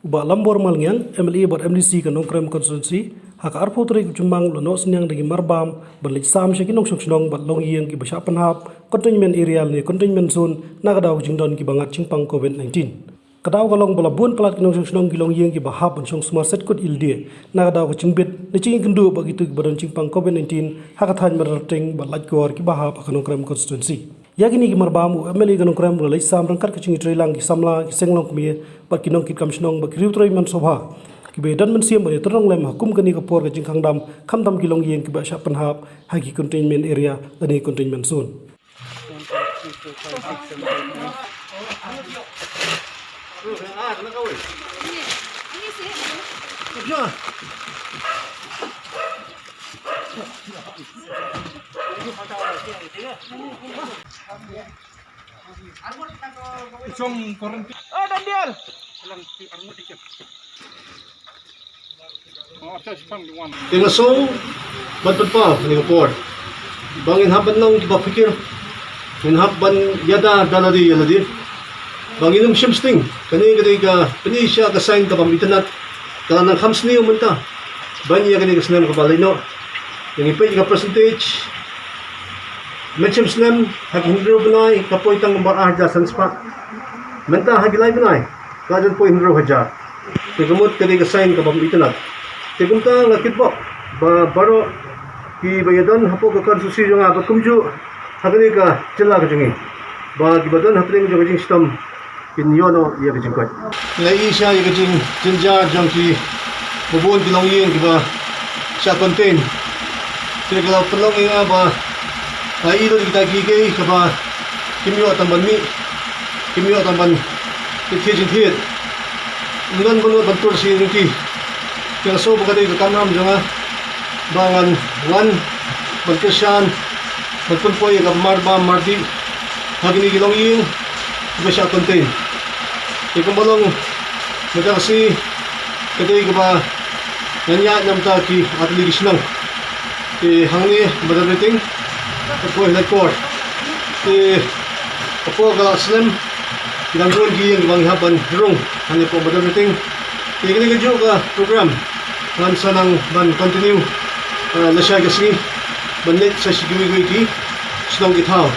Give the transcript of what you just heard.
Uba lambor malngyang MLA bar MDC kan nongkrem constituency hak arpo trik jumbang lono senyang dagi marbam berlik sam shaki nong shokshong bat long yeng ki basha panhap containment area ni containment zone nagadaw jingdon ki bangat chingpang COVID-19. Kadaw kalong bala bun pelat ki nong shokshong ki long yeng ki bahap ban shong smart set kut ilde nagadaw ko chingbit ni ching kendu bagitu ki badan chingpang COVID-19 hak athan marating bat kor ki bahap kan nongkrem constituency. Yakini ki marbamu MLA ganong krem relai sam rangkat kacing itrelang ki samla ki senglong kmi bat kinong kit kamshnong bat kriu troi man sobha ki be dan man siam bani terong lem hukum kani kapor kacing kangdam khamdam ki long yeng ki ba sha panhap hagi containment area ani containment zone. Oh, Daniel. Tingasong bantud pa ni kapor. Bangin haban nang gipapikir. Min haban yada daladi. Bangin shimsting kani ka pinisya ka sign ka pam internet. Kala nang hamsni umunta. Banya kani ka snam ka balino. Yang ipay ka percentage. Macam slam hak hindro benai kapoy tang barah ja sanspa. Menta hagilay benai. Kajan po hindro haja. Tigamot kani ka sign ka pam internet. Tigunta ngakit po baro ki bayadan hapo ka susi nga bakumju hagani ka chila ka jingi ba gibadan hapring jo jing stam kinyono ya ka jingkat lai isya ya ka jing jinja jang ki bubon bilong yin ki ba sya contain tigala pelong nga ba ai do kita gige ka ba kimyo tamban mi kimyo tamban tikhin thit ngan bolo bantur si ringki yang so bagay ka kamram janga bangan wan bagkasyan magpunpoy ka marba mardi hagini gilong ying basya contain ikong balong magkasi kaday ka ba nanya namta ki atligis lang hangni badarating kapoy lakor kapo ka slim ganggon giyang banghaban rung hani po badarating ini juga program lansa ng ban continue na siya kasi banlit sa sigwi-gwi ki sinong gitaw